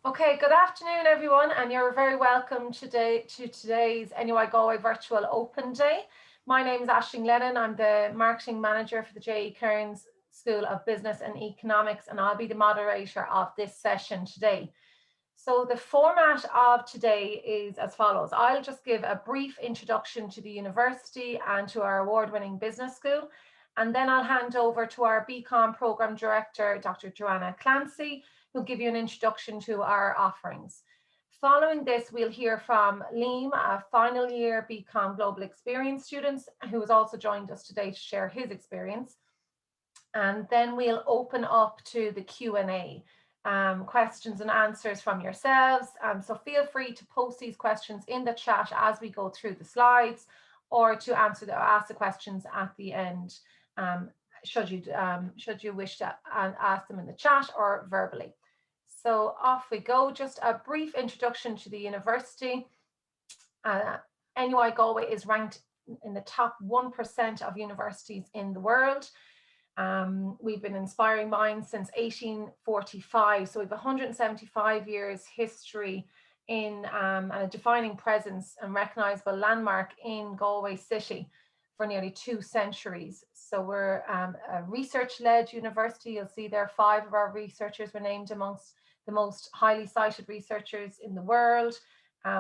Okay, good afternoon, everyone, and you're very welcome today to today's NUI Galway Virtual Open Day. My name is Aisling Lennon. I'm the Marketing Manager for the J.E. Kearns School of Business and Economics, and I'll be the moderator of this session today. So the format of today is as follows. I'll just give a brief introduction to the university and to our award-winning business school, and then I'll hand over to our Bcom Programme Director, Dr. Joanna Clancy, who'll give you an introduction to our offerings. Following this, we'll hear from Liam, a final year Bcom Global Experience student, who has also joined us today to share his experience. And then we'll open up to the Q&A. Questions and answers from yourselves. So feel free to post these questions in the chat as we go through the slides, or to ask the questions at the end, should you wish to ask them in the chat or verbally. So off we go. Just a brief introduction to the university. NUI Galway is ranked in the top 1% of universities in the world. We've been inspiring minds since 1845, so we have 175 years history in and a defining presence and recognizable landmark in Galway city for nearly 2 centuries. So we're a research-led university. You'll see there 5 of our researchers were named amongst the most highly cited researchers in the world.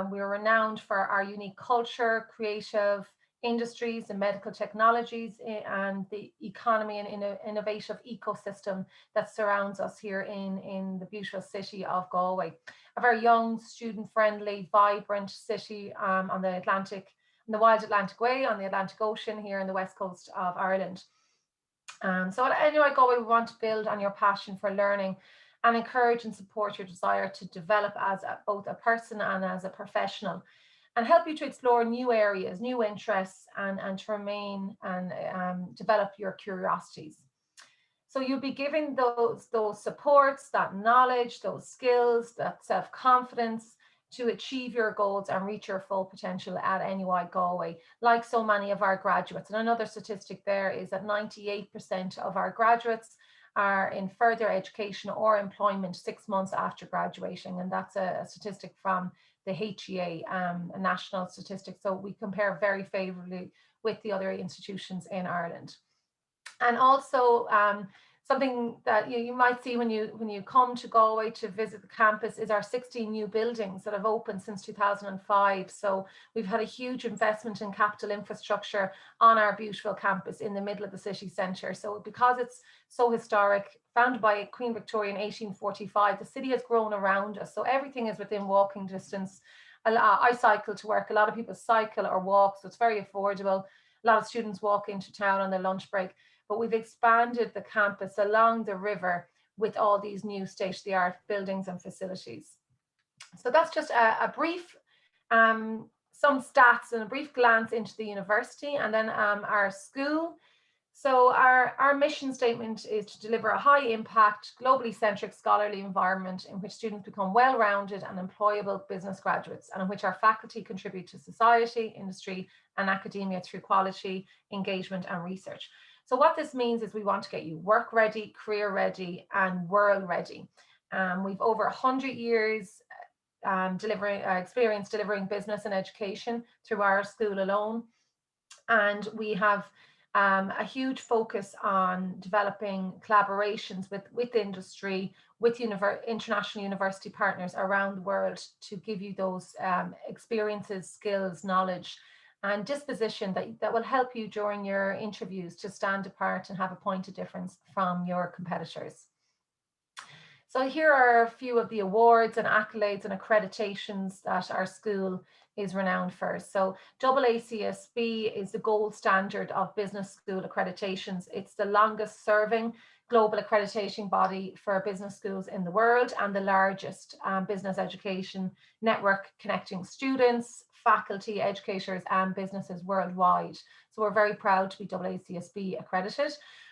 We're renowned for our unique culture, creative industries and medical technologies, and the economy and innovative ecosystem that surrounds us here in the beautiful city of Galway. A very young, student-friendly, vibrant city on the wild Atlantic Way, on the Atlantic Ocean here on the west coast of Ireland. So at NUI Galway, we want to build on your passion for learning and encourage and support your desire to develop as both a person and as a professional, and help you to explore new areas, new interests, and to remain and develop your curiosities. So you'll be given those supports, that knowledge, those skills, that self-confidence to achieve your goals and reach your full potential at NUI Galway, like so many of our graduates. And another statistic there is that 98% of our graduates are in further education or employment 6 months after graduating. And that's a statistic from the HEA, a national statistic. So we compare very favorably with the other institutions in Ireland. And also something that you might see when you come to Galway to visit the campus is our 16 new buildings that have opened since 2005. So we've had a huge investment in capital infrastructure on our beautiful campus in the middle of the city centre. So because it's so historic, founded by Queen Victoria in 1845, the city has grown around us. So everything is within walking distance. I cycle to work. A lot of people cycle or walk, so it's very affordable. A lot of students walk into town on their lunch break. But we've expanded the campus along the river with all these new state-of-the-art buildings and facilities. So that's just a brief, some stats and a brief glance into the university, and then our school. So our mission statement is to deliver a high impact, globally centric scholarly environment in which students become well-rounded and employable business graduates, and in which our faculty contribute to society, industry, and academia through quality, engagement, and research. So what this means is we want to get you work ready, career ready, and world ready. We've over 100 years experience delivering business and education through our school alone. And we have a huge focus on developing collaborations with industry, with international university partners around the world to give you those experiences, skills, knowledge, and disposition that will help you during your interviews to stand apart and have a point of difference from your competitors. So here are a few of the awards and accolades and accreditations that our school is renowned for. So AACSB is the gold standard of business school accreditations. It's the longest serving global accreditation body for business schools in the world, and the largest business education network connecting students, faculty, educators, and businesses worldwide. So we're very proud to be AACSB accredited.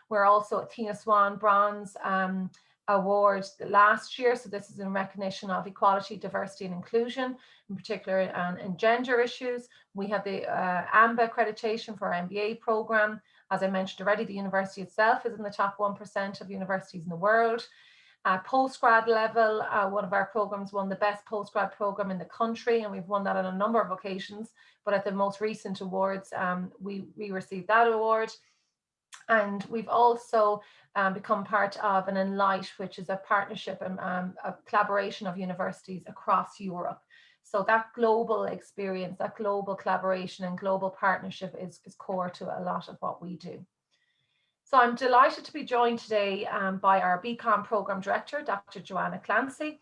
We're also Athena Swan Bronze Award last year. So this is in recognition of equality, diversity, and inclusion, in particular in gender issues. We have the AMBA accreditation for our MBA program. As I mentioned already, the university itself is in the top 1% of universities in the world. At postgrad level, one of our programs won the best postgrad program in the country, and we've won that on a number of occasions. But at the most recent awards, we received that award. And we've also become part of an Enlight, which is a partnership and a collaboration of universities across Europe. So that global experience, that global collaboration and global partnership is core to a lot of what we do. So I'm delighted to be joined today by our Bcom Programme Director, Dr. Joanna Clancy,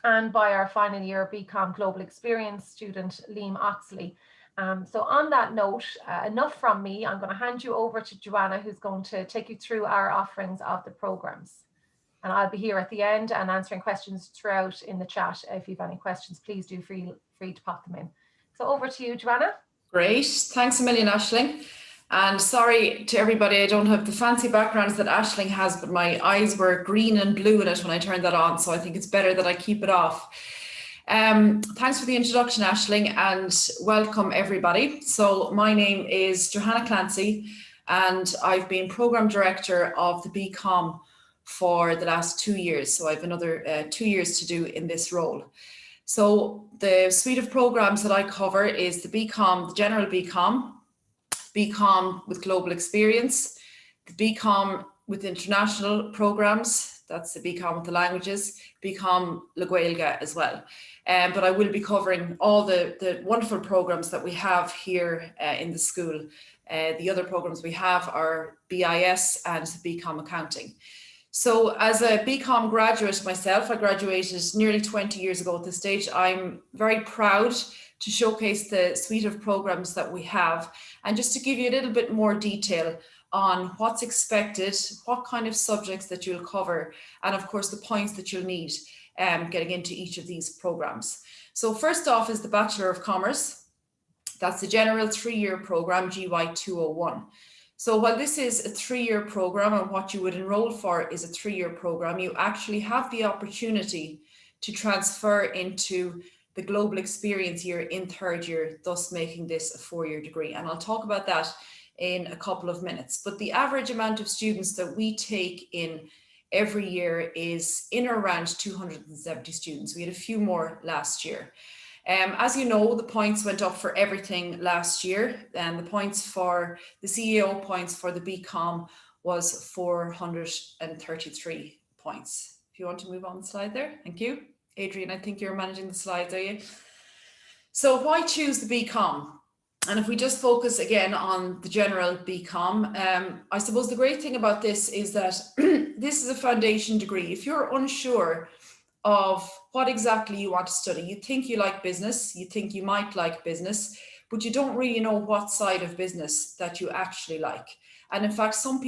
and by our final year Bcom Global Experience student, Liam Oxley. So on that note, enough from me. I'm going to hand you over to Joanna, who's going to take you through our offerings of the programs. And I'll be here at the end and answering questions throughout in the chat. If you have any questions, please do feel free to pop them in. So over to you, Joanna. Great. Thanks a million, Aisling. And sorry to everybody, I don't have the fancy backgrounds that Aisling has, but my eyes were green and blue in it when I turned that on. So I think it's better that I keep it off. Thanks for the introduction, Aisling, and welcome everybody. So my name is Joanna Clancy, and I've been Programme Director of the Bcom for the last 2 years. So I have another 2 years to do in this role. So the suite of programs that I cover is the Bcom, the general Bcom, Bcom with global experience, the Bcom with international programs, that's the Bcom with the languages, Bcom Le Gaeilge as well. But I will be covering all the wonderful programs that we have here in the school. The other programs we have are BIS and Bcom Accounting. So as a Bcom graduate myself, I graduated nearly 20 years ago at this stage. I'm very proud to showcase the suite of programs that we have, and just to give you a little bit more detail on what's expected, what kind of subjects that you'll cover, and of course the points that you'll need getting into each of these programs. So first off is the Bachelor of Commerce. That's the general 3-year program, GY 201. So while this is a 3-year program and what you would enroll for is a 3-year program, you actually have the opportunity to transfer into the global experience year in 3rd year, thus making this a 4-year degree. And I'll talk about that in a couple of minutes. But the average amount of students that we take in every year is in or around 270 students. We had a few more last year. As you know, the points went up for everything last year, and the points for the CEO points for the Bcom was 433 points. If you want to move on the slide there, thank you. Adrian, I think you're managing the slides, are you? So why choose the Bcom? And if we just focus again on the general Bcom, I suppose the great thing about this is that this is a foundation degree. If you're unsure of what exactly you want to study, you think you like business, you think you might like business, but you don't really know what side of business that you actually like. And in fact, some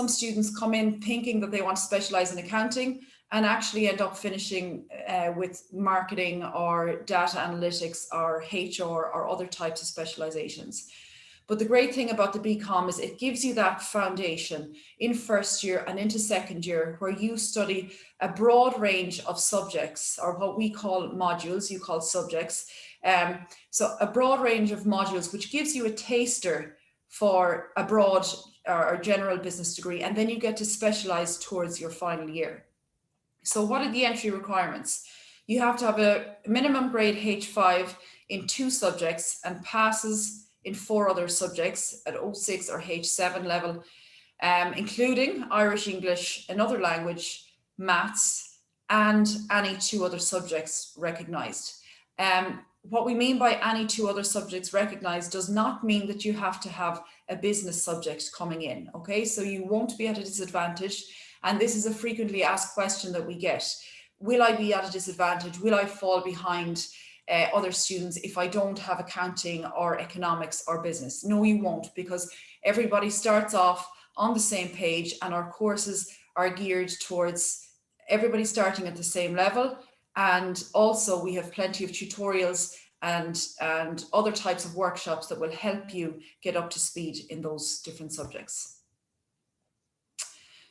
students come in thinking that they want to specialize in accounting and actually end up finishing with marketing or data analytics or HR or other types of specializations. But the great thing about the Bcom is it gives you that foundation in 1st year and into 2nd year, where you study a broad range of subjects, or what we call modules, you call subjects. So a broad range of modules, which gives you a taster for a broad or general business degree, and then you get to specialize towards your final year. So what are the entry requirements? You have to have a minimum grade H5 in 2 subjects and passes in 4 other subjects at O6 or H7 level, including Irish, English, another language, maths, and any 2 other subjects recognized. What we mean by any 2 other subjects recognized does not mean that you have to have a business subject coming in, okay? So you won't be at a disadvantage, and this is a frequently asked question that we get. Will I be at a disadvantage? Will I fall behind other students if I don't have accounting or economics or business? No, you won't, because everybody starts off on the same page, and our courses are geared towards everybody starting at the same level. And also we have plenty of tutorials and other types of workshops that will help you get up to speed in those different subjects.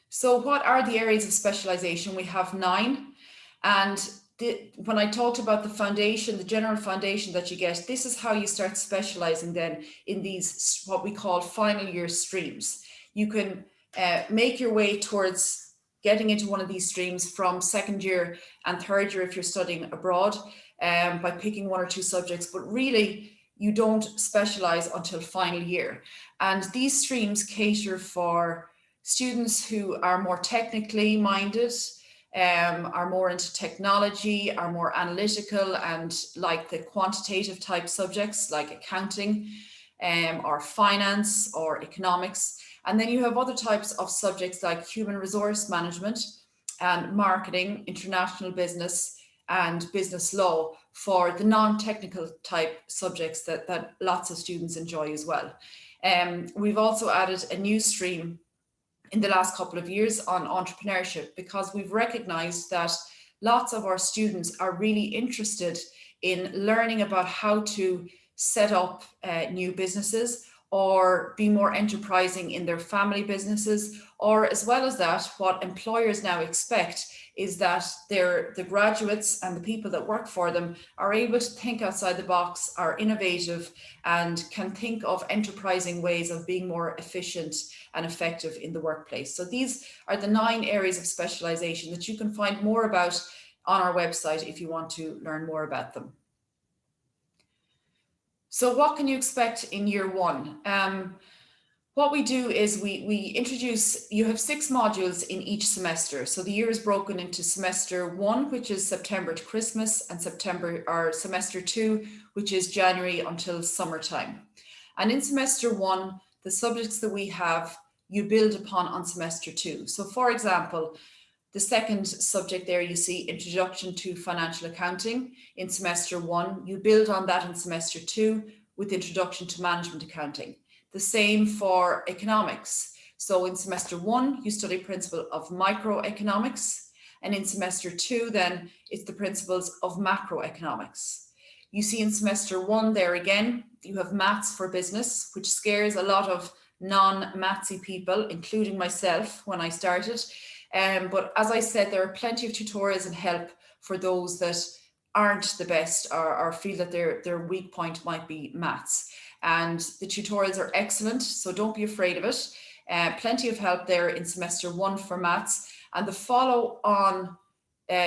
So what are the areas of specialization? We have 9, and when I talked about the foundation, the general foundation that you get, this is how you start specializing then in these, what we call final year streams. You can make your way towards getting into one of these streams from second year and third year if you're studying abroad, by picking one or two subjects, but really you don't specialize until final year. And these streams cater for students who are more technically minded, are more into technology, are more analytical, and like the quantitative type subjects like accounting, or finance or economics. And then you have other types of subjects like human resource management and marketing, international business, and business law for the non-technical type subjects that lots of students enjoy as well. We've also added a new stream in the last couple of years on entrepreneurship, because we've recognized that lots of our students are really interested in learning about how to set up new businesses or be more enterprising in their family businesses, or as well as that, what employers now expect is that the graduates and the people that work for them are able to think outside the box, are innovative, and can think of enterprising ways of being more efficient and effective in the workplace. So these are the 9 areas of specialization that you can find more about on our website if you want to learn more about them. So what can you expect in year 1? What we do is we introduce, you have 6 modules in each semester. So the year is broken into semester 1, which is September to Christmas, and semester 2, which is January until summertime. And in semester 1, the subjects that we have, you build upon on semester 2. So for example, the second subject there, you see Introduction to Financial Accounting in semester 1. You build on that in semester 2 with Introduction to Management Accounting. The same for economics. So in semester 1, you study principle of microeconomics, and in semester 2, then it's the principles of macroeconomics. You see in semester 1 there again, you have maths for business, which scares a lot of non-mathsy people, including myself when I started. But as I said, there are plenty of tutorials and help for those that aren't the best or feel that their weak point might be maths. And the tutorials are excellent, so don't be afraid of it. Plenty of help there in semester 1 for maths. And the follow-on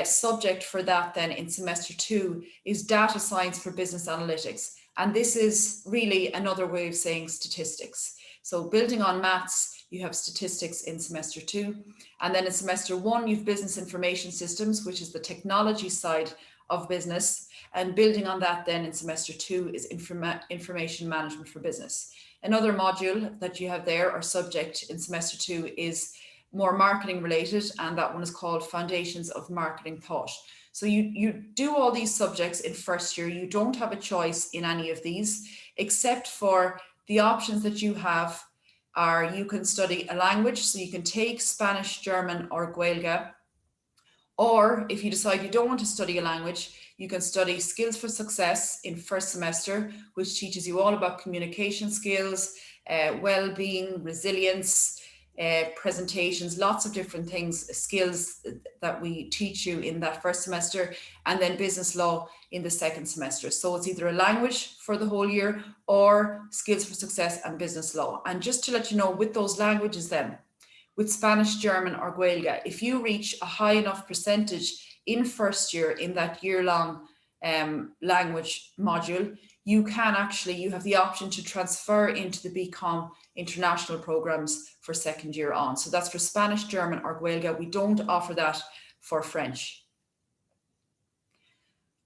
subject for that then in semester 2 is data science for business analytics. And this is really another way of saying statistics. So building on maths, you have statistics in semester 2. And then in semester 1, you've business information systems, which is the technology side of business. And building on that then in semester 2 is information management for business. Another module that you have there or subject in semester 2 is more marketing related, and that one is called Foundations of Marketing Thought. So you do all these subjects in first year. You don't have a choice in any of these, except for the options that you have are you can study a language, so you can take Spanish, German, or Gaeilge. Or if you decide you don't want to study a language, you can study Skills for Success in first semester, which teaches you all about communication skills, well-being, resilience, presentations, lots of different things, skills that we teach you in that first semester, and then business law in the second semester. So it's either a language for the whole year or Skills for Success and business law. And just to let you know, with those languages then, with Spanish, German, or Gaeilge, if you reach a high enough percentage in first year in that year-long language module, you have the option to transfer into the Bcom international programs for second year on. So that's for Spanish, German, or Gaeilge. We don't offer that for French.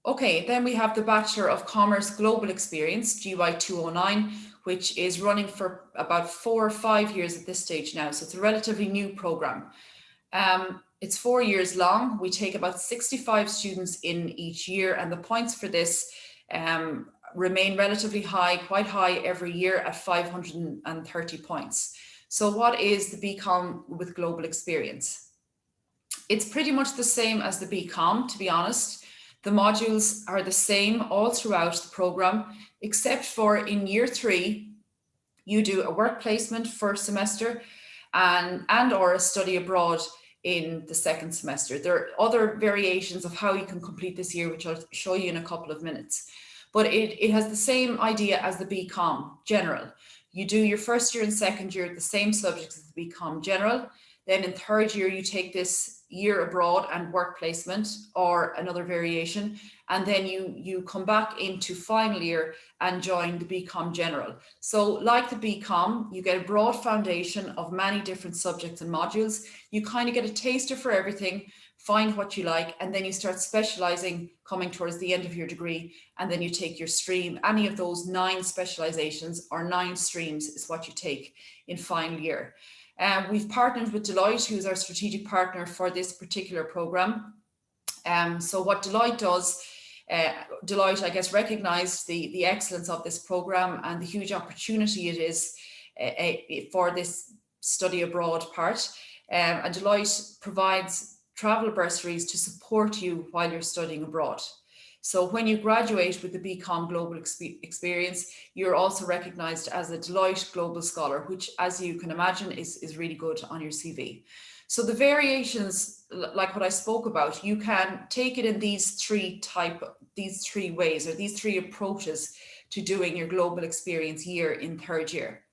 Okay, then we have the Bachelor of Commerce Global Experience, GY 209, which is running for about 4 or 5 years at this stage now. So it's a relatively new program. It's 4 years long. We take about 65 students in each year, and the points for this remain relatively high, quite high every year at 530 points. So what is the Bcom with Global Experience? It's pretty much the same as the Bcom, to be honest. The modules are the same all throughout the program, except for in year 3, you do a work placement first semester and or a study abroad in the second semester. There are other variations of how you can complete this year, which I'll show you in a couple of minutes. But it has the same idea as the Bcom General. You do your first year and second year, the same subjects as the Bcom General. Then in third year, you take this year abroad and work placement or another variation. And then you come back into final year and join the Bcom General. So like the Bcom, you get a broad foundation of many different subjects and modules. You kind of get a taster for everything, find what you like, and then you start specializing coming towards the end of your degree, and then you take your stream. Any of those 9 specializations or 9 streams is what you take in final year. We've partnered with Deloitte, who's our strategic partner for this particular program. So what Deloitte does, Deloitte, I guess, recognized the excellence of this program and the huge opportunity it is for this study abroad part. And Deloitte provides travel bursaries to support you while you're studying abroad. So when you graduate with the Bcom Global Experience, you're also recognized as a Deloitte Global Scholar, which, as you can imagine, is really good on your CV. So the variations, like what I spoke about, you can take it in these three ways, or these 3 approaches to doing your global experience year in third year.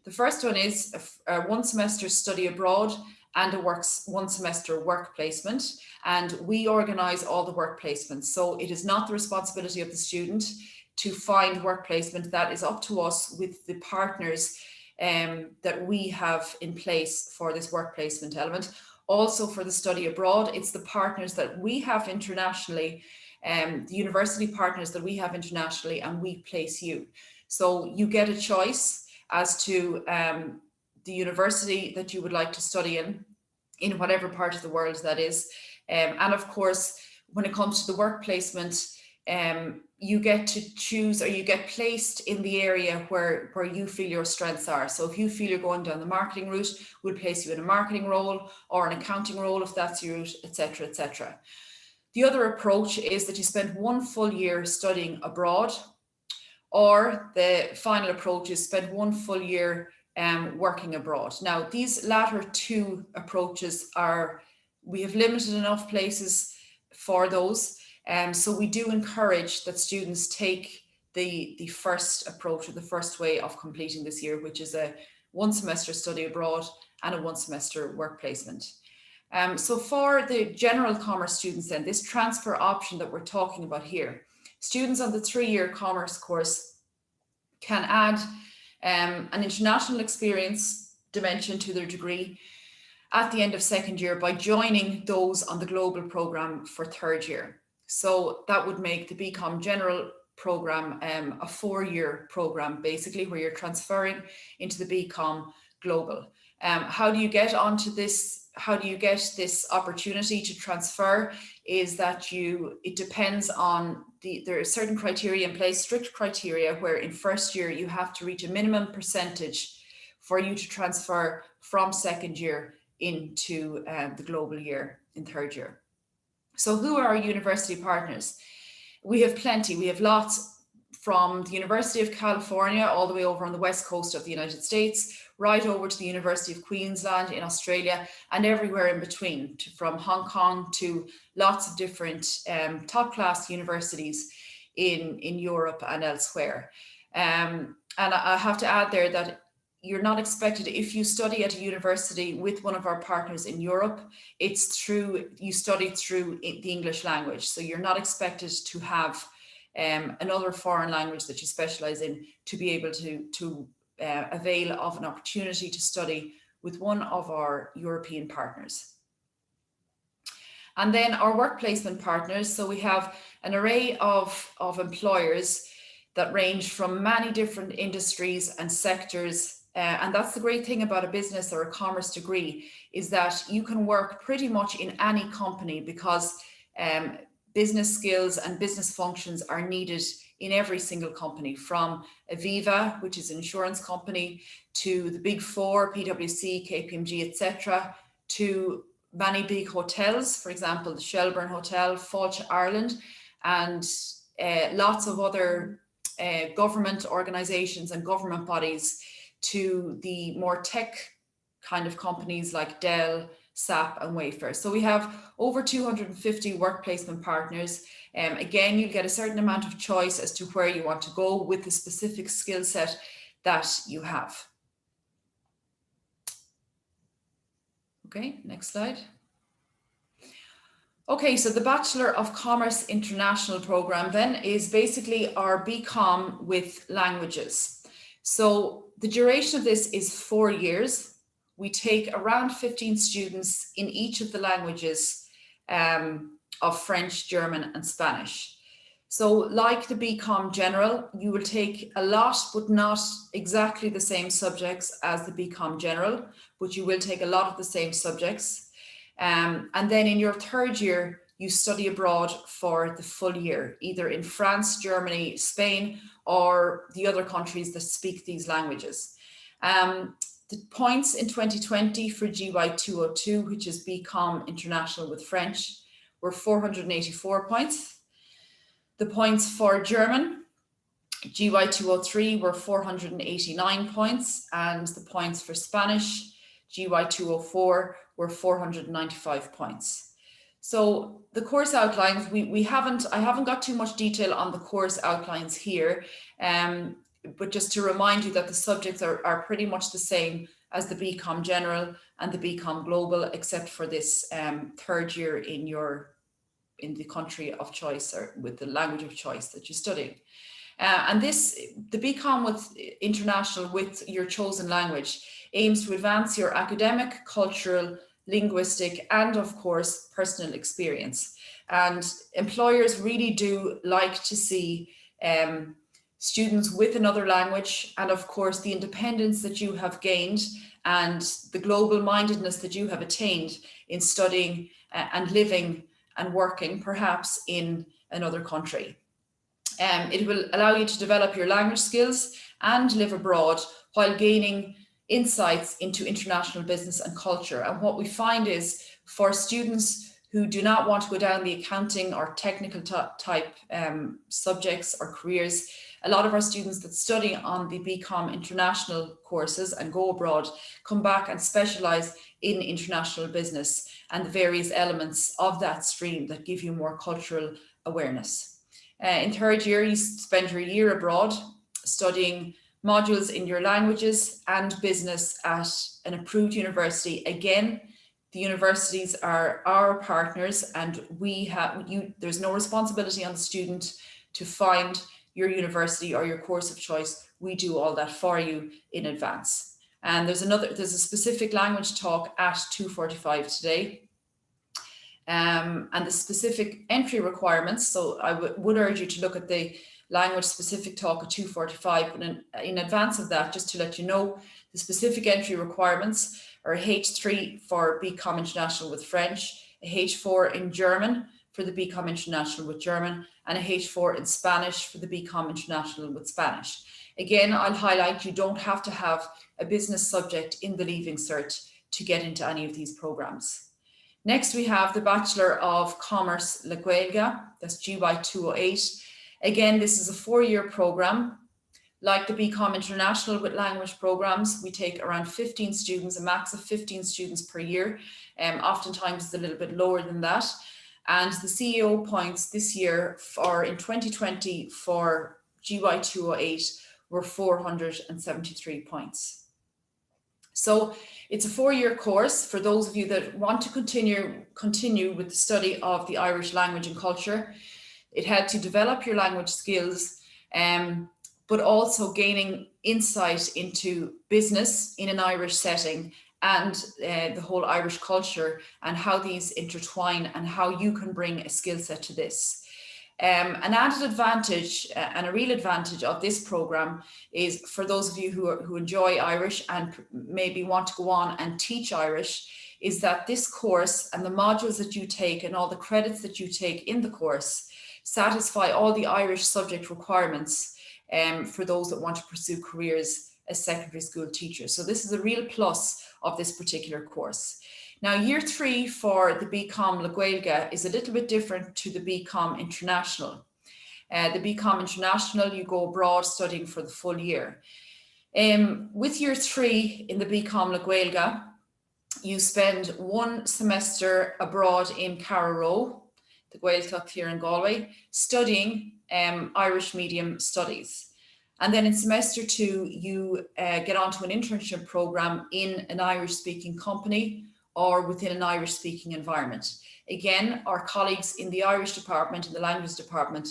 The first one is a 1 semester study abroad and a 1 semester work placement. And we organize all the work placements. So it is not the responsibility of the student to find work placement. That is up to us with the partners that we have in place for this work placement element. Also for the study abroad, it's the partners that we have internationally, the university partners that we have internationally, and we place you. So you get a choice as to the university that you would like to study in whatever part of the world that is. And of course, when it comes to the work placement, you get to choose, or you get placed in the area where you feel your strengths are. So if you feel you're going down the marketing route, we'll place you in a marketing role or an accounting role if that's your route, etc., etc. The other approach is that you spend 1 full year studying abroad, or the final approach is spend 1 full year working abroad. Now, these latter 2 approaches we have limited enough places for those. So we do encourage that students take the first approach, or the first way of completing this year, which is a 1 semester study abroad and a 1 semester work placement. So for the general commerce students then, this transfer option that we're talking about here, students on the 3-year commerce course can add an international experience dimension to their degree at the end of 2nd year by joining those on the global program for 3rd year. So that would make the Bcom General program a 4-year program, basically, where you're transferring into the Bcom Global. How do you get onto this? How do you get this opportunity to transfer? Is that it depends on there are certain criteria in place, strict criteria, where in 1st year you have to reach a minimum percentage for you to transfer from 2nd year into the global year in 3rd year. So who are our university partners? We have plenty. We have lots, from the University of California all the way over on the west coast of the United States, right over to the University of Queensland in Australia, and everywhere in between, from Hong Kong to lots of different top class universities in Europe and elsewhere. And I have to add there that you're not expected, if you study at a university with one of our partners in Europe, you study through the English language. So you're not expected to have another foreign language that you specialize in to be able to avail of an opportunity to study with one of our European partners. And then our work placement partners. So we have an array of employers that range from many different industries and sectors. And that's the great thing about a business or a commerce degree, is that you can work pretty much in any company, because business skills and business functions are needed in every single company, from Aviva, which is an insurance company, to the big 4, PwC, KPMG, etc., to many big hotels, for example, the Shelburne Hotel, Fawch Ireland, and lots of other government organizations and government bodies, to the more tech kind of companies like Dell, SAP and Wayfair. So we have over 250 work placement partners. Again, you'll get a certain amount of choice as to where you want to go with the specific skill set that you have. Okay, next slide. Okay, so the Bachelor of Commerce International program then is basically our Bcom with languages. So the duration of this is 4 years. We take around 15 students in each of the languages of French, German, and Spanish. So like the Bcom General, you will take a lot, but not exactly the same subjects as the Bcom General, but you will take a lot of the same subjects. And then in your third year, you study abroad for the full year, either in France, Germany, Spain, or the other countries that speak these languages. The points in 2020 for GY 202, which is Bcom International with French, were 484 points. The points for German, GY 203, were 489 points, and the points for Spanish, GY 204, were 495 points. So the course outlines, I haven't got too much detail on the course outlines here, but just to remind you that the subjects are pretty much the same as the Bcom General and the Bcom Global, except for this third year in the country of choice, or with the language of choice that you're studying. And the Bcom with International with your chosen language aims to advance your academic, cultural, linguistic, and of course, personal experience. And employers really do like to see students with another language, and of course, the independence that you have gained and the global mindedness that you have attained in studying and living and working perhaps in another country. It will allow you to develop your language skills and live abroad while gaining insights into international business and culture. And what we find is for students who do not want to go down the accounting or technical type subjects or careers, a lot of our students that study on the Bcom International courses and go abroad come back and specialize in international business and the various elements of that stream that give you more cultural awareness. In third year, you spend your year abroad studying modules in your languages and business at an approved university. Again, the universities are our partners, and there's no responsibility on the student to find your university or your course of choice. We do all that for you in advance. And there's a specific language talk at 2:45 today. And the specific entry requirements. So I would urge you to look at the language specific talk at 2:45, but in advance of that, just to let you know, the specific entry requirements are a H3 for Bcom International with French, a H4 in German for the Bcom International with German, and a H4 in Spanish for the Bcom International with Spanish. Again, I'll highlight you don't have to have a business subject in the Leaving Cert to get into any of these programs. Next, we have the Bachelor of Commerce La Gaeilge, that's GY 208. Again, this is a 4-year program. Like the Bcom International with language programs, we take around 15 students, a max of 15 students per year. Oftentimes it's a little bit lower than that. And the CEO points this year in 2020 for GY 208 were 473 points. So it's a 4-year course for those of you that want to continue with the study of the Irish language and culture. It had to develop your language skills, but also gaining insight into business in an Irish setting and the whole Irish culture and how these intertwine and how you can bring a skill set to this. An added advantage and a real advantage of this program is for those of you who enjoy Irish and maybe want to go on and teach Irish, is that this course and the modules that you take and all the credits that you take in the course satisfy all the Irish subject requirements for those that want to pursue careers as secondary school teachers. So this is a real plus of this particular course. Now, year 3 for the Bcom La Gaeilge is a little bit different to the Bcom International. The Bcom International, you go abroad studying for the full year. With year 3 in the Bcom La Gaeilge, you spend 1 semester abroad in Carrow, the Gaeltacht here in Galway, studying Irish medium studies. And then in semester 2, you get onto an internship program in an Irish speaking company or within an Irish speaking environment. Again, our colleagues in the Irish department, in the language department,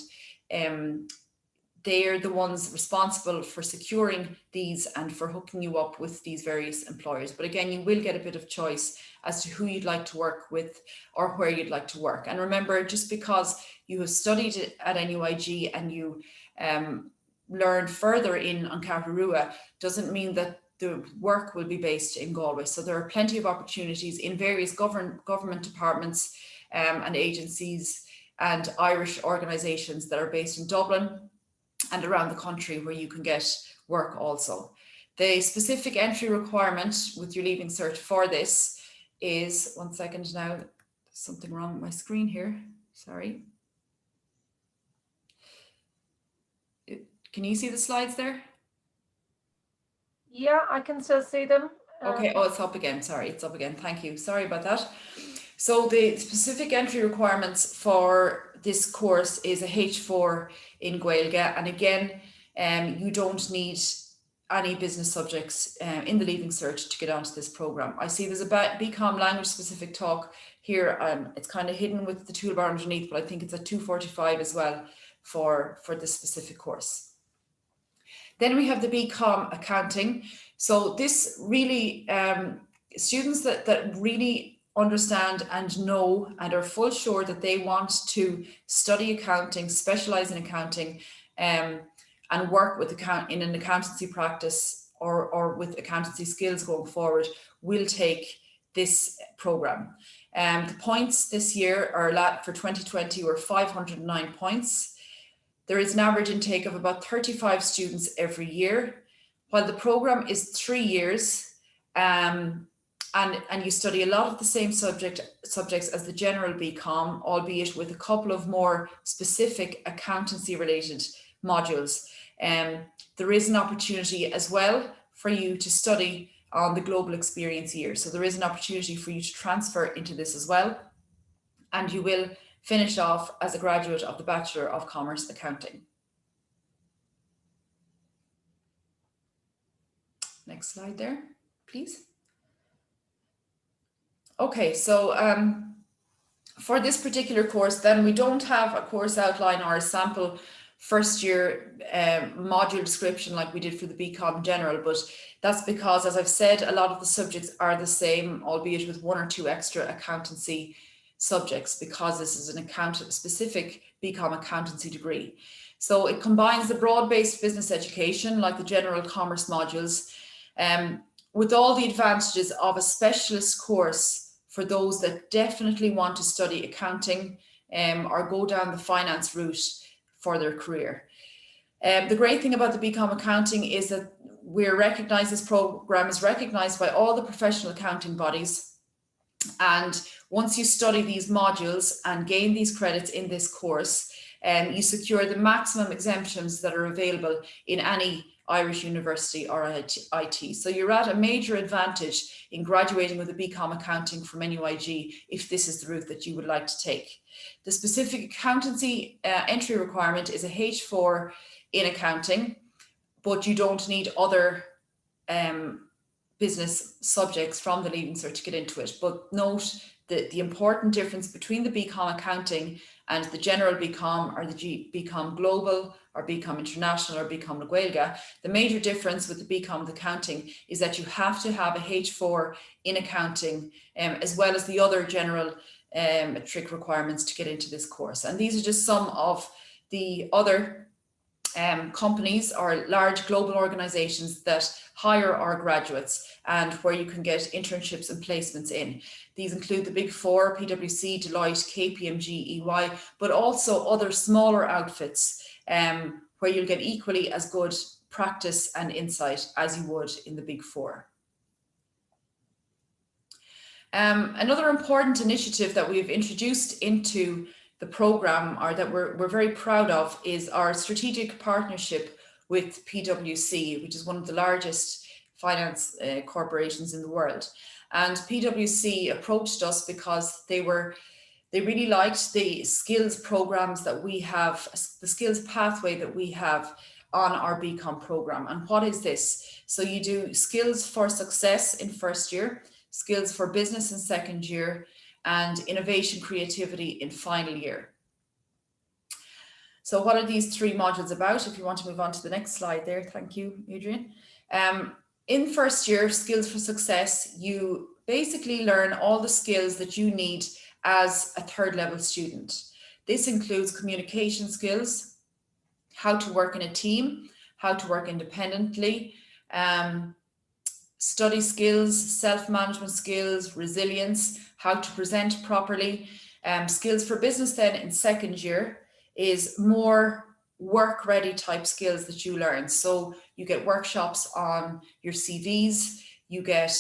they're the ones responsible for securing these and for hooking you up with these various employers. But again, you will get a bit of choice as to who you'd like to work with or where you'd like to work. And remember, just because you have studied at NUIG and you learned further in Ancaparua doesn't mean that the work will be based in Galway. So there are plenty of opportunities in various government departments and agencies and Irish organisations that are based in Dublin and around the country where you can get work also. The specific entry requirement with your Leaving Cert for this is, one second now, there's something wrong with my screen here, sorry. Can you see the slides there? Yeah, I can still see them. Okay, oh, it's up again, sorry, it's up again, thank you, sorry about that. So the specific entry requirements for this course is a H4 in Gaeilge, and again, you don't need any business subjects in the Leaving Cert to get onto this program. I see there's a Bcom language specific talk here, it's kind of hidden with the toolbar underneath, but I think it's at 2:45 as well for this specific course. Then we have the Bcom accounting. So this really, students that really understand and know and are full sure that they want to study accounting, specialize in accounting, and work with in an accountancy practice or with accountancy skills going forward will take this program. The points this year are for 2020 were 509 points. There is an average intake of about 35 students every year. While the program is 3 years, and you study a lot of the same subjects as the general Bcom, albeit with a couple of more specific accountancy related modules. There is an opportunity as well for you to study on the global experience year. So there is an opportunity for you to transfer into this as well. And you will finish off as a graduate of the Bachelor of Commerce Accounting. Next slide there, please. Okay, so for this particular course, then we don't have a course outline or a sample first year module description like we did for the Bcom general, but that's because, as I've said, a lot of the subjects are the same, albeit with 1 or 2 extra accountancy subjects, because this is an specific Bcom accountancy degree. So it combines the broad-based business education like the general commerce modules with all the advantages of a specialist course for those that definitely want to study accounting or go down the finance route for their career. The great thing about the Bcom accounting is that we're recognized, this program is recognized by all the professional accounting bodies. And once you study these modules and gain these credits in this course, you secure the maximum exemptions that are available in any Irish university or IT. So you're at a major advantage in graduating with a Bcom accounting from NUIG if this is the route that you would like to take. The specific accountancy entry requirement is a H4 in accounting, but you don't need other business subjects from the Leaving Cert to get into it. But note that the important difference between the Bcom accounting and the general Bcom or the Bcom global or Bcom international or Bcom na Gaeilge, the major difference with the Bcom accounting is that you have to have a H4 in accounting as well as the other general trick requirements to get into this course. And these are just some of the other companies or large global organizations that hire our graduates and where you can get internships and placements in. These include the Big Four, PwC, Deloitte, KPMG, EY, but also other smaller outfits where you'll get equally as good practice and insight as you would in the Big Four. Another important initiative that we've introduced into the program, or that we're very proud of, is our strategic partnership with PwC, which is one of the largest finance corporations in the world. And PwC approached us because they really liked the skills programs that we have, the skills pathway that we have on our Bcom program. And what is this? So you do skills for success in first year. skills for business in second year, and innovation creativity in final year. So what are these 3 modules about? If you want to move on to the next slide there, thank you, Adrian. In first year, skills for success, you basically learn all the skills that you need as a 3rd level student. This includes communication skills, how to work in a team, how to work independently, study skills, self-management skills, resilience, how to present properly. Skills for business then in second year is more work-ready type skills that you learn. So you get workshops on your CVs, you get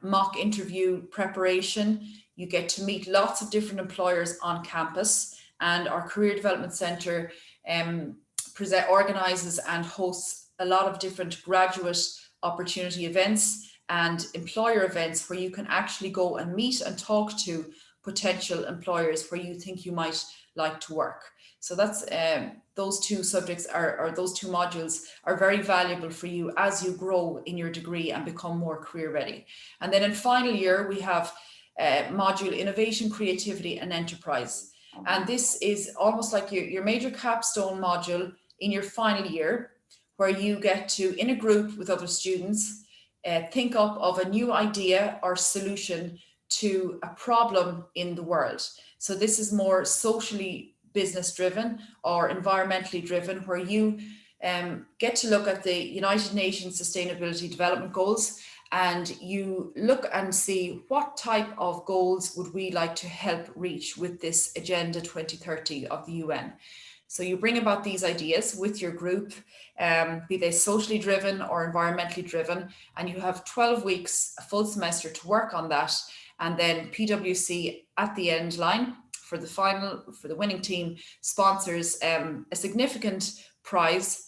mock interview preparation, you get to meet lots of different employers on campus, and our Career Development Centre organises and hosts a lot of different graduate opportunity events and employer events where you can actually go and meet and talk to potential employers where you think you might like to work. So that's those 2 subjects or those 2 modules are very valuable for you as you grow in your degree and become more career ready. And then in final year, we have module Innovation, Creativity and Enterprise. And this is almost like your major capstone module in your final year, where you get to, in a group with other students, think up of a new idea or solution to a problem in the world. So this is more socially business driven or environmentally driven, where you get to look at the United Nations Sustainability Development Goals, and you look and see what type of goals would we like to help reach with this Agenda 2030 of the UN. So you bring about these ideas with your group, be they socially driven or environmentally driven, and you have 12 weeks, a full semester to work on that. And then PwC at the end line for the winning team sponsors a significant prize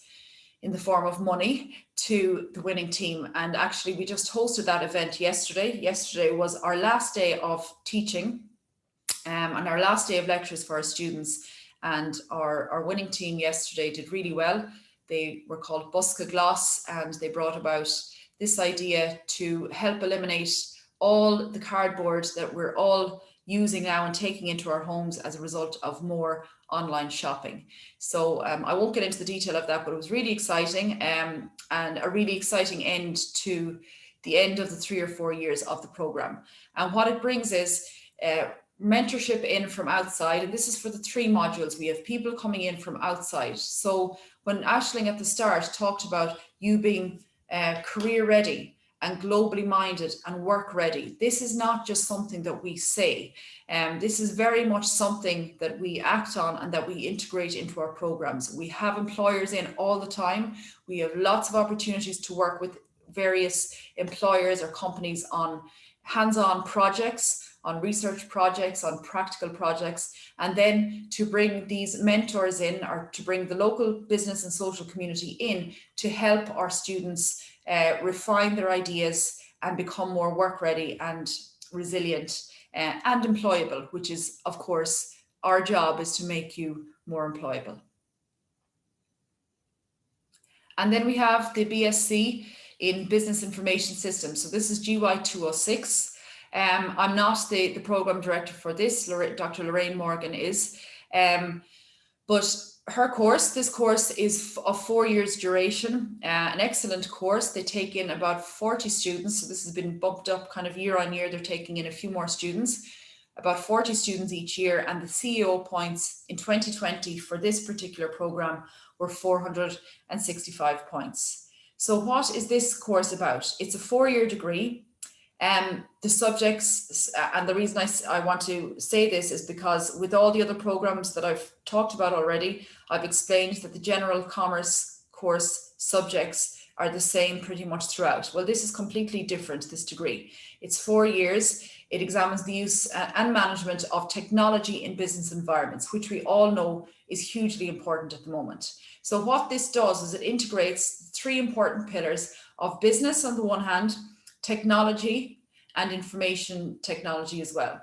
in the form of money to the winning team. And actually we just hosted that event yesterday. Yesterday was our last day of teaching and our last day of lectures for our students. And our winning team yesterday did really well. They were called Buska Gloss, and they brought about this idea to help eliminate all the cardboard that we're all using now and taking into our homes as a result of more online shopping. So I won't get into the detail of that, but it was really exciting and a really exciting end to the end of the 3 or 4 years of the program. And what it brings is mentorship in from outside, and this is for the 3 modules. We have people coming in from outside. So when Aisling at the start talked about you being career ready and globally minded and work ready, this is not just something that we say. This is very much something that we act on and that we integrate into our programs. We have employers in all the time. We have lots of opportunities to work with various employers or companies on hands-on projects, on research projects, on practical projects, and then to bring these mentors in, or to bring the local business and social community in to help our students refine their ideas and become more work ready and resilient and employable, which is, of course, our job is to make you more employable. And then we have the BSc in Business Information Systems. So this is GY 206. I'm not the program director for this, Dr. Lorraine Morgan is, but her course, this course is of 4 years duration, an excellent course. They take in about 40 students. So this has been bumped up kind of year on year. They're taking in a few more students, about 40 students each year. And the CEO points in 2020 for this particular program were 465 points. So what is this course about? It's a 4-year degree. The subjects, and the reason I want to say this is because with all the other programs that I've talked about already, I've explained that the general commerce course subjects are the same pretty much throughout. Well, this is completely different, this degree. It's 4 years. It examines the use and management of technology in business environments, which we all know is hugely important at the moment. So what this does is it integrates 3 important pillars of business on the one hand, technology and information technology as well.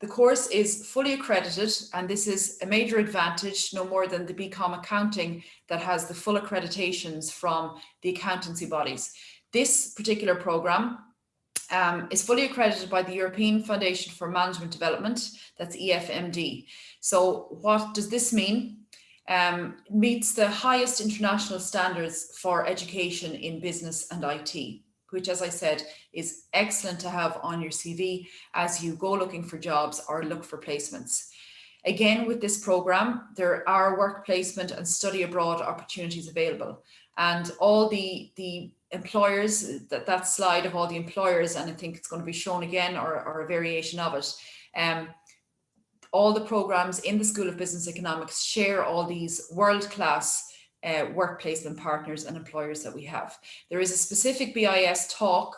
The course is fully accredited, and this is a major advantage, no more than the Bcom accounting that has the full accreditations from the accountancy bodies. This particular program is fully accredited by the European Foundation for Management Development, that's EFMD. So what does this mean? Meets the highest international standards for education in business and IT, which, as I said, is excellent to have on your CV as you go looking for jobs or look for placements. Again, with this program, there are work placement and study abroad opportunities available. And all the employers, that slide of all the employers, and I think it's going to be shown again, or a variation of it, all the programs in the School of Business Economics share all these world-class work placement partners and employers that we have. There is a specific BIS talk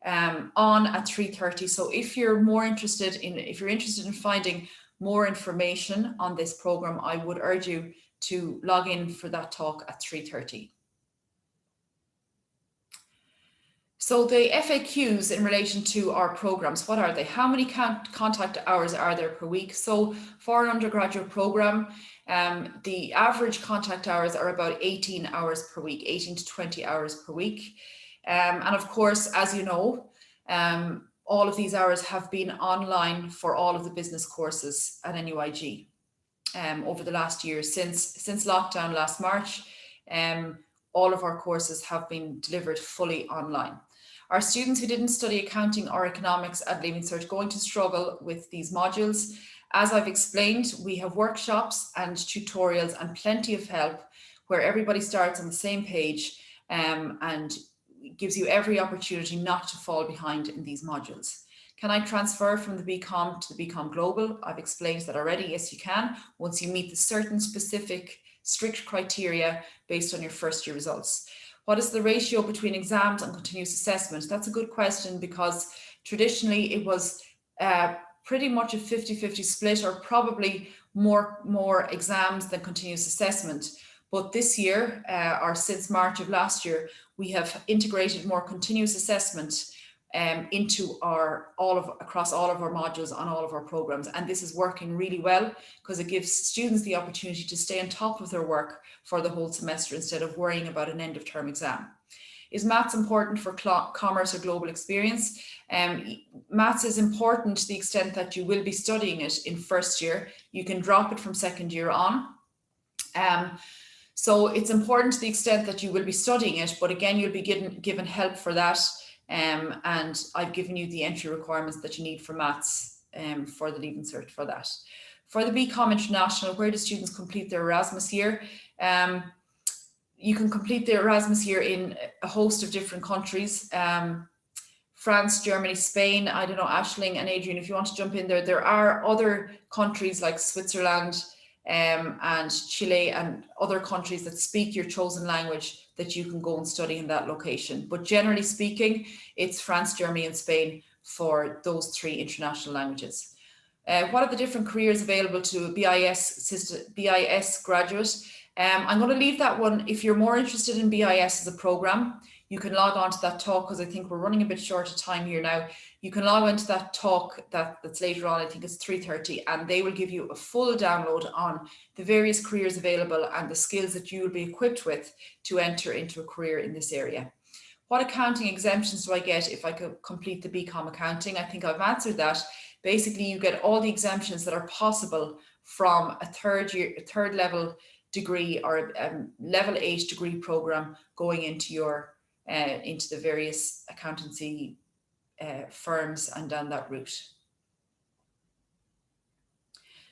on at 3:30. So if you're interested in finding more information on this program, I would urge you to log in for that talk at 3:30. So the FAQs in relation to our programs, what are they? How many contact hours are there per week? So for an undergraduate program, the average contact hours are about 18 hours per week, 18 to 20 hours per week. And of course, as you know, all of these hours have been online for all of the business courses at NUIG over the last year. Since lockdown last March, all of our courses have been delivered fully online. Our students who didn't study accounting or economics at Leaving Cert are going to struggle with these modules. As I've explained, we have workshops and tutorials and plenty of help where everybody starts on the same page and gives you every opportunity not to fall behind in these modules. Can I transfer from the Bcom to the Bcom Global? I've explained that already. Yes, you can, once you meet the certain specific strict criteria based on your first year results. What is the ratio between exams and continuous assessment? That's a good question, because traditionally it was pretty much a 50-50 split, or probably more exams than continuous assessment. But this year, or since March of last year, we have integrated more continuous assessment into across all of our modules on all of our programs. And this is working really well because it gives students the opportunity to stay on top of their work for the whole semester instead of worrying about an end of term exam. Is maths important for commerce or global experience? Maths is important to the extent that you will be studying it in first year. You can drop it from second year on. So it's important to the extent that you will be studying it, but again, you'll be given help for that. And I've given you the entry requirements that you need for maths for the Leaving Cert for that. For the Bcom International, where do students complete their Erasmus year? You can complete the Erasmus year in a host of different countries. France, Germany, Spain. I don't know, Aisling and Adrian, if you want to jump in there. There are other countries like Switzerland and Chile and other countries that speak your chosen language that you can go and study in that location. But generally speaking, it's France, Germany and Spain for those three international languages. What are the different careers available to a BIS graduate? I'm going to leave that one. If you're more interested in BIS as a program, you can log on to that talk, because I think we're running a bit short of time here now. You can log on to that talk that's later on. I think it's 3:30, and they will give you a full download on the various careers available and the skills that you will be equipped with to enter into a career in this area. What accounting exemptions do I get if I could complete the Bcom accounting? I think I've answered that. Basically, you get all the exemptions that are possible from a third level degree or a level 8 degree program going into into the various accountancy firms and down that route.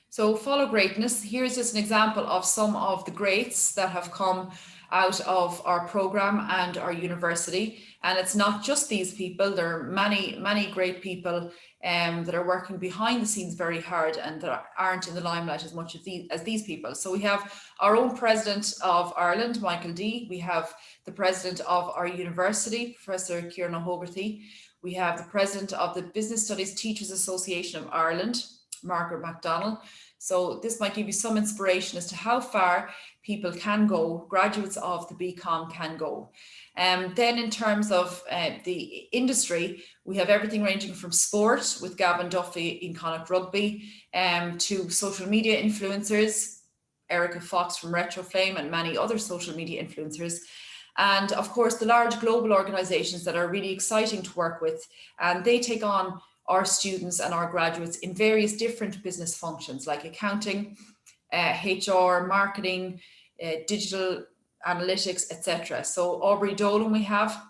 So follow greatness. Here's just an example of some of the greats that have come out of our program and our university. And it's not just these people. There are many great people that are working behind the scenes very hard and that aren't in the limelight as much as these people. So we have our own President of Ireland, Michael D. We have the President of our university, Professor Kieran O'Hogarty. We have the President of the Business Studies Teachers Association of Ireland, Margaret MacDonald. So this might give you some inspiration as to how far people can go, graduates of the Bcom can go. Then in terms of the industry, we have everything ranging from sport with Gavin Duffy in Connacht Rugby to social media influencers, Erica Faqs from Retroflame and many other social media influencers. and of course the large global organizations that are really exciting to work with, and they take on our students and our graduates in various different business functions like accounting, HR, marketing, digital analytics, etc. So Aubrey Dolan we have,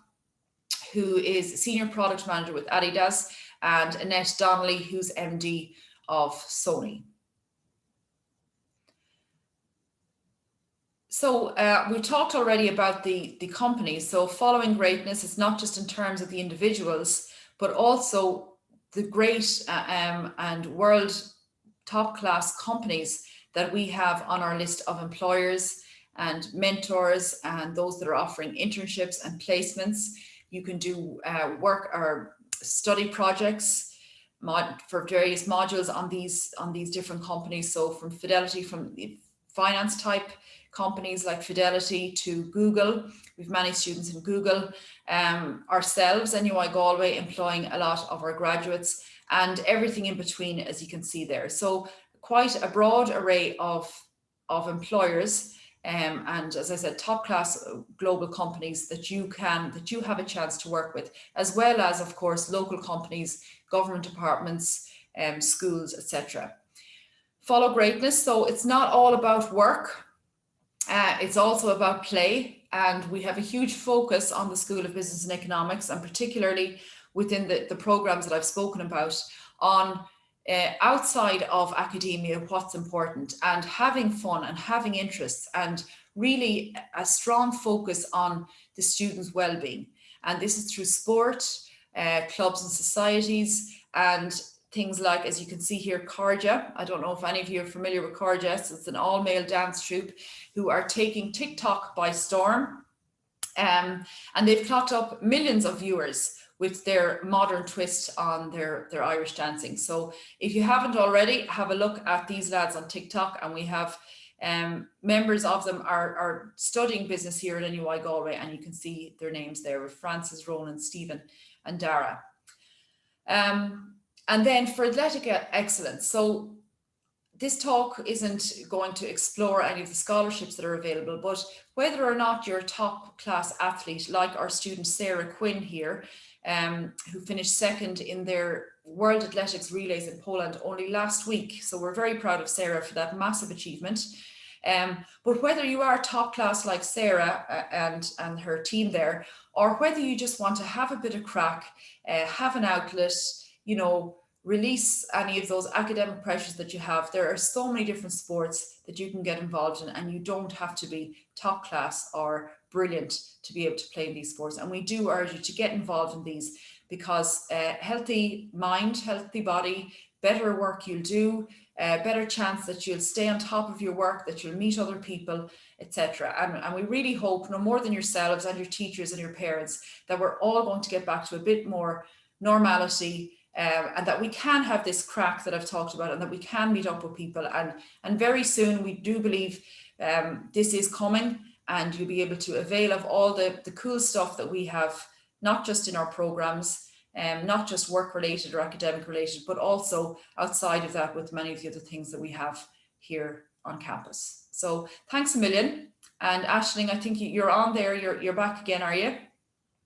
who is Senior Product Manager with Adidas, and Annette Donnelly, who's MD of Sony. So we talked already about the companies. So following greatness is not just in terms of the individuals, but also the great and world top class companies that we have on our list of employers and mentors, and those that are offering internships and placements. You can do work or study projects for various modules on these different companies. So from Fidelity, from the finance type companies like Fidelity, to Google. We've many students in Google. Ourselves, NUI Galway, employing a lot of our graduates, and everything in between, as you can see there. So quite a broad array of employers, and as I said, top class global companies that you have a chance to work with, as well as of course local companies, government departments, schools, etc. Follow greatness. So it's not all about work. It's also about play, and we have a huge focus on the School of Business and Economics, and particularly within the programs that I've spoken about, on outside of academia, what's important, and having fun and having interests, and really a strong focus on the students' well-being. And this is through sport, clubs and societies, and things like, as you can see here, Carja. I don't know if any of you are familiar with Carja. So it's an all-male dance troupe who are taking TikTok by storm. And they've clocked up millions of viewers with their modern twist on their Irish dancing. So if you haven't already, have a look at these lads on TikTok, and we have members of them are studying business here at NUI Galway, and you can see their names there with Francis, Ronan, Stephen and Dara. And then for athletic excellence, so this talk isn't going to explore any of the scholarships that are available, but whether or not you're a top class athlete, like our student Sarah Quinn here, who finished second in their World Athletics Relays in Poland only last week. So we're very proud of Sarah for that massive achievement. But whether you are top class like Sarah and her team there, or whether you just want to have a bit of crack, have an outlet, you know, release any of those academic pressures that you have. There are so many different sports that you can get involved in, and you don't have to be top class or brilliant to be able to play in these sports. And we do urge you to get involved in these, because healthy mind, healthy body, better work you'll do, better chance that you'll stay on top of your work, that you'll meet other people, etc. And we really hope, no more than yourselves and your teachers and your parents, that we're all going to get back to a bit more normality, and that we can have this crack that I've talked about, and that we can meet up with people, and very soon we do believe this is coming, and you'll be able to avail of all the cool stuff that we have, not just in our programs, not just work related or academic related, but also outside of that with many of the other things that we have here on campus. So thanks a million. And Aisling, I think you're on there, you're back again, are you?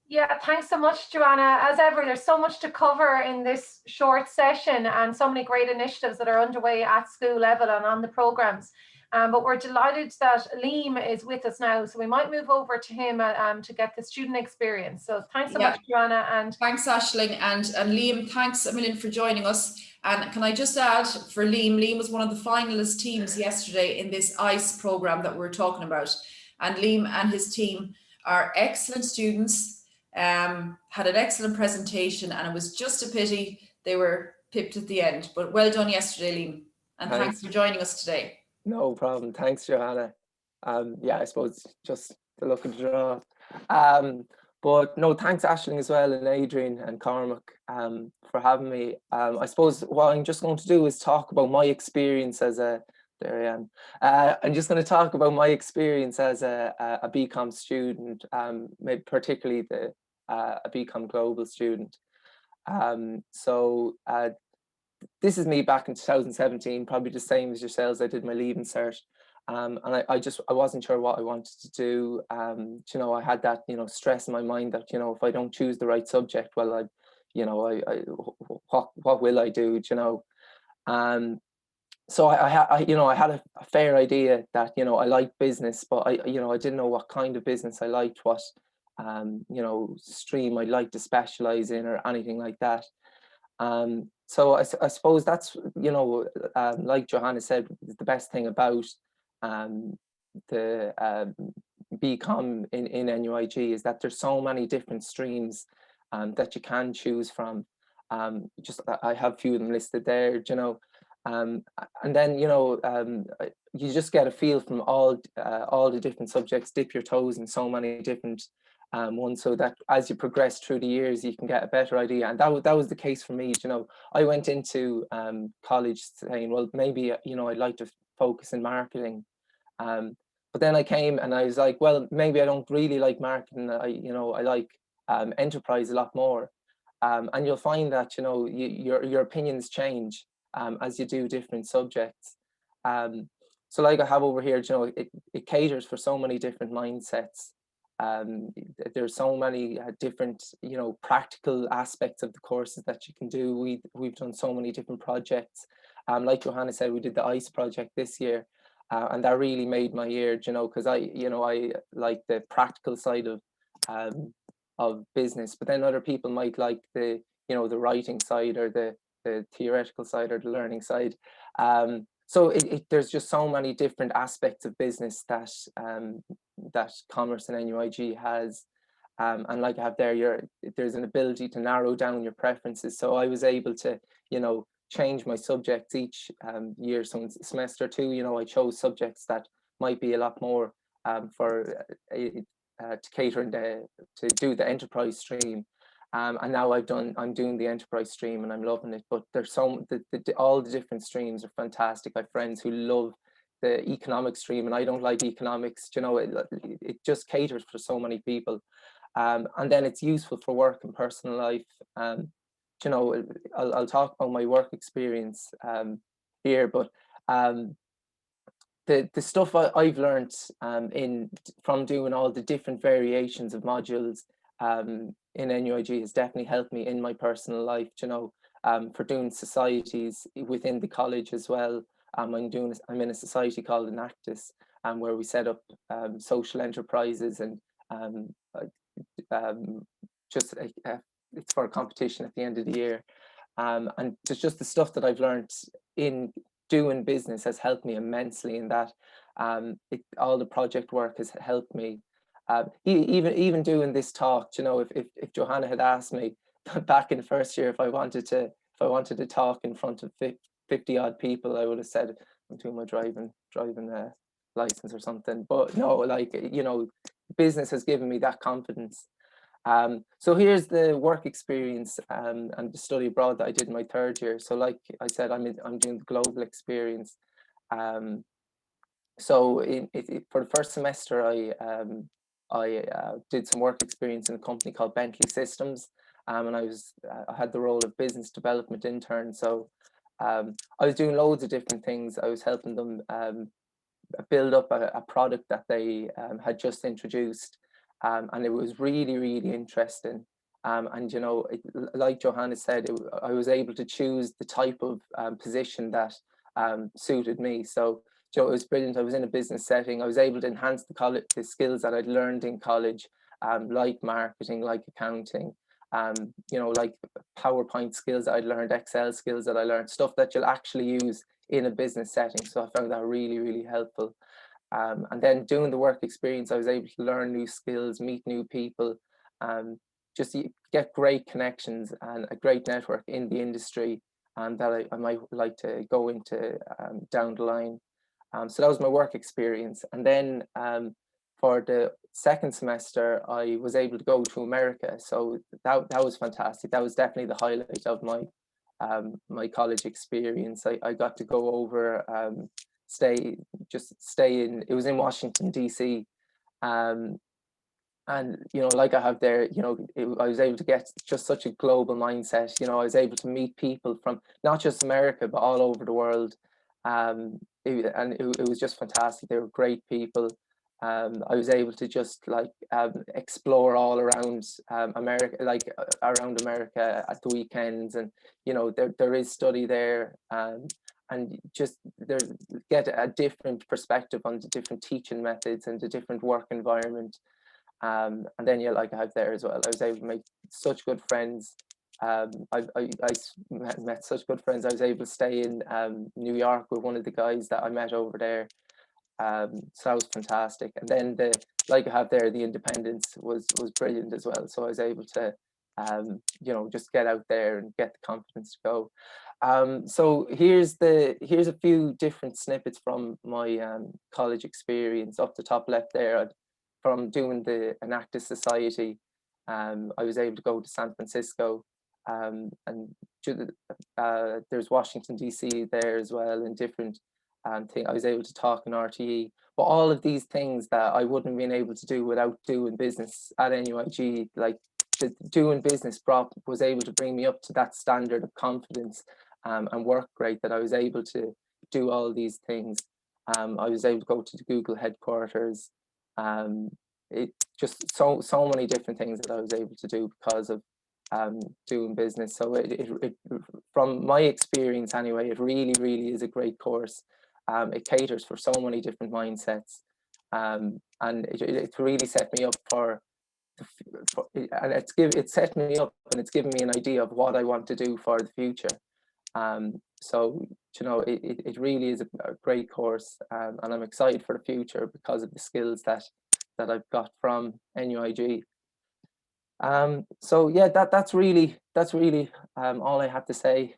Yeah, thanks so much, Joanna. As ever, there's so much to cover in this short session, and so many great initiatives that are underway at school level and on the programs. But we're delighted that Liam is with us now, so we might move over to him to get the student experience. So thanks so much, Joanna. And thanks, Aisling, and Liam, thanks a million for joining us. And can I just add for Liam was one of the finalist teams yesterday in this ICE program that we're talking about. And Liam and his team are excellent students. Had an excellent presentation, and it was just a pity they were pipped at the end, but well done yesterday, Liam, and thanks for joining us today. No problem. Thanks, Johanna. Yeah, I suppose just the luck of the draw. But no, thanks Aisling as well, and Adrian and Cormac for having me. I suppose what I'm just going to do is talk about my experience as a I'm just going to talk about my experience as a Bcom student, maybe particularly a Bcom global student. So this is me back in 2017, probably the same as yourselves. I did my leaving cert, And I wasn't sure what I wanted to do. You know, I had that, you know, stress in my mind that, you know, if I don't choose the right subject, well, you know, what will I do? You know, so you know, I had a fair idea that, you know, I liked business, but you know, I didn't know what kind of business I liked, what, you know, stream I'd like to specialize in or anything like that. So I suppose that's, you know, like Johanna said, the best thing about the Bcom in NUIG is that there's so many different streams that you can choose from. Just I have a few of them listed there, you know. And then, you know, you just get a feel from all the different subjects, dip your toes in so many different ones, so that as you progress through the years, you can get a better idea. And that was the case for me. You know, I went into college saying, well, maybe, you know, I'd like to focus in marketing. But then I came and I was like, well, maybe I don't really like marketing. You know, I like enterprise a lot more. And you'll find that, you know, your opinions change as you do different subjects. So like I have over here, you know, it caters for so many different mindsets. There's so many different, you know, practical aspects of the courses that you can do. We've done so many different projects. Like Johanna said, we did the ICE project this year, and that really made my year, you know, because I like the practical side of business, but then other people might like the, you know, the writing side or the theoretical side or the learning side. So there's just so many different aspects of business that that commerce and NUIG has. And like I have there, there's an ability to narrow down your preferences. So I was able to, you know, change my subjects each year. So in semester 2, you know, I chose subjects that might be a lot more for to cater to do the enterprise stream. And now I'm doing the enterprise stream and I'm loving it. But there's all the different streams are fantastic. I have friends who love the economic stream, and I don't like economics. You know, it just caters for so many people. And then it's useful for work and personal life. You know, I'll talk about my work experience here, but the stuff I've learned from doing all the different variations of modules in NUIG has definitely helped me in my personal life, you know, for doing societies within the college as well. I'm in a society called Enactus, where we set up social enterprises, and just it's for a competition at the end of the year. And there's just the stuff that I've learned in doing business has helped me immensely in that. All the project work has helped me. Even doing this talk, you know, if Johanna had asked me back in first year if I wanted to talk in front of 50 odd people, I would have said I'm doing my driving license or something. But no, like, you know, business has given me that confidence. So here's the work experience and the study abroad that I did in my third year. So like I said, I'm doing the global experience. So for the first semester, I did some work experience in a company called Bentley Systems, and I had the role of business development intern. So I was doing loads of different things. I was helping them build up a product that they had just introduced, and it was really, really interesting. And you know, like Johanna said, I was able to choose the type of position that suited me. So it was brilliant. I was in a business setting. I was able to enhance the skills that I'd learned in college, like marketing, like accounting, you know, like PowerPoint skills that I'd learned, Excel skills that I learned, stuff that you'll actually use in a business setting. So I found that really, really helpful. And then doing the work experience, I was able to learn new skills, meet new people, just get great connections and a great network in the industry, and that I might like to go into down the line. So that was my work experience. And then for the second semester, I was able to go to America. So that was fantastic. That was definitely the highlight of my college experience. I got to go over, stay in, it was in Washington, DC. And, you know, like I have there, you know, I was able to get just such a global mindset. You know, I was able to meet people from not just America, but all over the world. it was just fantastic. They were great people. I was able to just like explore all around America, like around America at the weekends, and you know there is study there, and just get a different perspective on the different teaching methods and the different work environment. And then yeah, like I have there as well, I was able to make such good friends. I met such good friends. I was able to stay in New York with one of the guys that I met over there. So that was fantastic. And then like I have there, the independence was brilliant as well. So I was able to you know, just get out there and get the confidence to go. So here's a few different snippets from my college experience. Up the top left there, from doing the Enactus Society, I was able to go to San Francisco, and there's Washington DC there as well, and different thing. I was able to talk in RTE, but all of these things that I wouldn't have been able to do without doing business at NUIG, like doing business was able to bring me up to that standard of confidence and work rate that I was able to do all these things. I was able to go to the Google headquarters. It just so many different things that I was able to do because of doing business. So it from my experience anyway, it really is a great course. It caters for so many different mindsets, and it really set me up and it set me up, and it's given me an idea of what I want to do for the future. So you know, it really is a great course, and I'm excited for the future because of the skills that I've got from NUIG. So yeah, that's really all I have to say.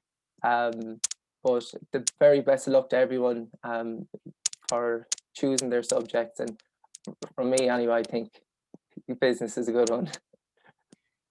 But the very best of luck to everyone for choosing their subjects, and from me anyway, I think business is a good one.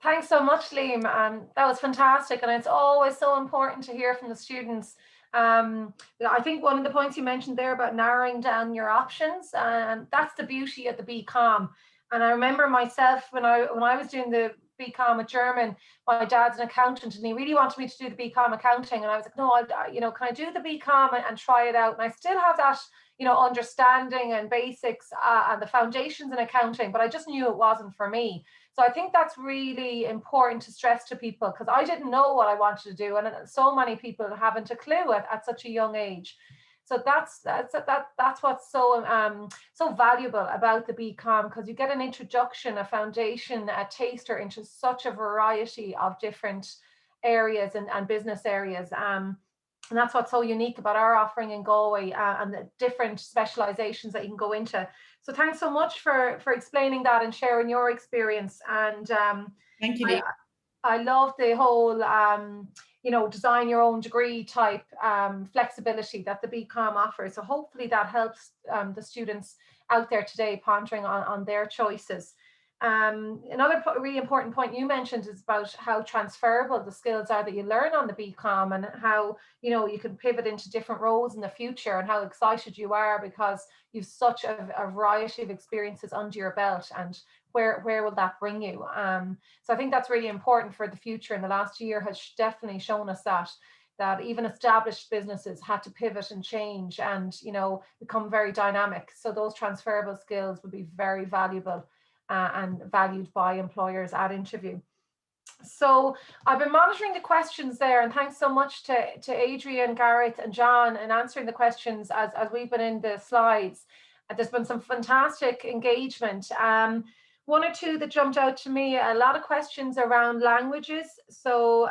Thanks so much, Liam. That was fantastic, and it's always so important to hear from the students. I think one of the points you mentioned there about narrowing down your options, and that's the beauty of the Bcom. And I remember myself when I was doing the Bcom at German, my dad's an accountant, and he really wanted me to do the Bcom accounting, and I was like, no, you know, can I do the Bcom and try it out? And I still have that, you know, understanding and basics and the foundations in accounting, but I just knew it wasn't for me. So I think that's really important to stress to people, because I didn't know what I wanted to do, and so many people haven't a clue at such a young age. So that's what's so so valuable about the Bcom, because you get an introduction, a foundation, a taster into such a variety of different areas and business areas. And that's what's so unique about our offering in Galway, and the different specializations that you can go into. So thanks so much for explaining that and sharing your experience. And thank you. I love the whole you know, design your own degree type flexibility that the Bcom offers. So hopefully that helps the students out there today pondering on their choices. Another really important point you mentioned is about how transferable the skills are that you learn on the Bcom, and how, you know, you can pivot into different roles in the future, and how excited you are because you've such a variety of experiences under your belt, and where will that bring you. So I think that's really important for the future, and the last year has definitely shown us that even established businesses had to pivot and change and, you know, become very dynamic. So those transferable skills would be very valuable and valued by employers at interview. So I've been monitoring the questions there, and thanks so much to Adrian, Gareth and John in answering the questions as we've been in the slides. There's been some fantastic engagement. One or two that jumped out to me, a lot of questions around languages. So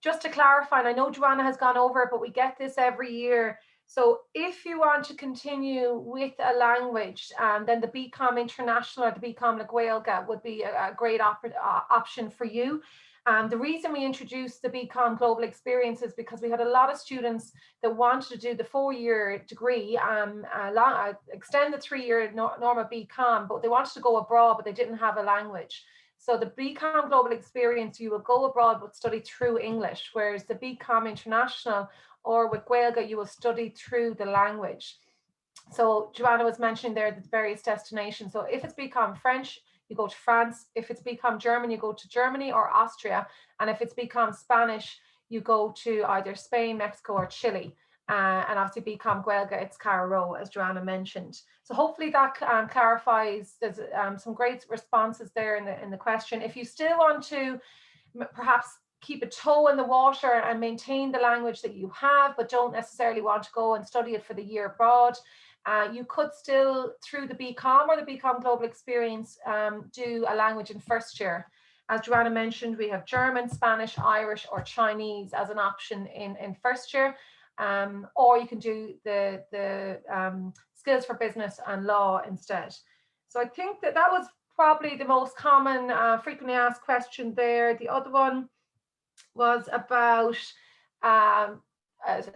just to clarify, and I know Joanna has gone over it, but we get this every year. So if you want to continue with a language, then the Bcom International or the Bcom na Gaeilge would be a great option for you. The reason we introduced the Bcom Global Experience is because we had a lot of students that wanted to do the 4-year degree, extend the 3-year normal Bcom, but they wanted to go abroad, but they didn't have a language. So the Bcom Global Experience, you will go abroad but study through English, whereas the Bcom International or with Gaeilge, you will study through the language. So Joanna was mentioning there the various destinations. So if it's Bcom French, you go to France. If it's Bcom German, you go to Germany or Austria. And if it's Bcom Spanish, you go to either Spain, Mexico or Chile. and obviously Bcom Gaeilge, it's Cara Rowe, as Joanna mentioned. So hopefully that clarifies. There's some great responses there in the question. If you still want to perhaps keep a toe in the water and maintain the language that you have, but don't necessarily want to go and study it for the year abroad, you could still, through the Bcom or the Bcom Global Experience, do a language in first year. As Joanna mentioned, we have German, Spanish, Irish, or Chinese as an option in first year, or you can do the skills for business and law instead. So I think that was probably the most common frequently asked question there. The other one was about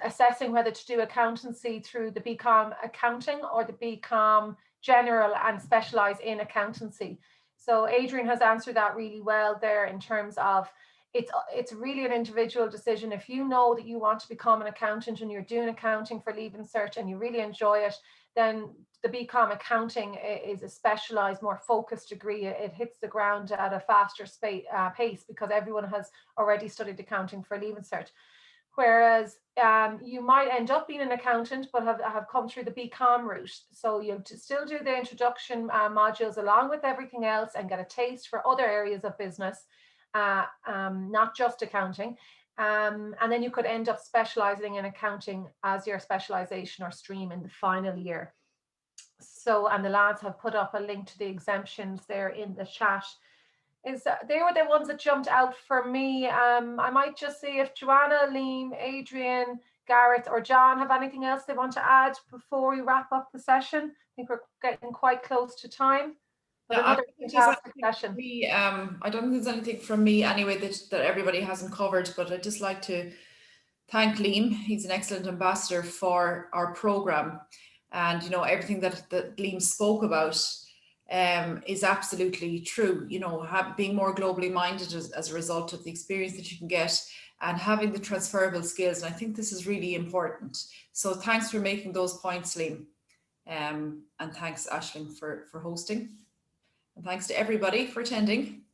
assessing whether to do accountancy through the Bcom accounting or the Bcom general and specialize in accountancy. So Adrian has answered that really well there in terms of it's really an individual decision. If you know that you want to become an accountant and you're doing accounting for Leaving Cert and you really enjoy it, then the Bcom accounting is a specialized, more focused degree. It hits the ground at a faster pace because everyone has already studied accounting for Leaving Cert. Whereas you might end up being an accountant, but have come through the Bcom route. So you still do the introduction modules along with everything else and get a taste for other areas of business, not just accounting. And then you could end up specializing in accounting as your specialization or stream in the final year. So, and the lads have put up a link to the exemptions there in the chat. They were the ones that jumped out for me. I might just see if Joanna, Liam, Adrian, Gareth, or John have anything else they want to add before we wrap up the session. I think we're getting quite close to time. But Yeah, another fantastic session. I don't think there's anything from me anyway that everybody hasn't covered, but I'd just like to thank Liam. He's an excellent ambassador for our program. And, you know, everything that Liam spoke about is absolutely true. You know, being more globally minded as a result of the experience that you can get and having the transferable skills. And I think this is really important. So thanks for making those points, Liam. And thanks, Aisling, for hosting. And thanks to everybody for attending.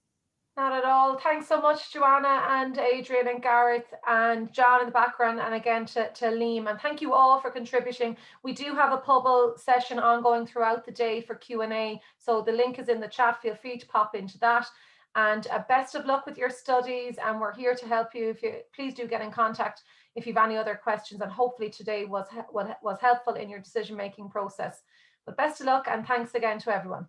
Not at all. Thanks so much, Joanna and Adrian and Gareth and John in the background, and again to Liam. And thank you all for contributing. We do have a Pubble session ongoing throughout the day for Q&A. So the link is in the chat. Feel free to pop into that. And best of luck with your studies. And we're here to help you. Please do get in contact if you have any other questions. And hopefully today was helpful in your decision-making process. But best of luck and thanks again to everyone.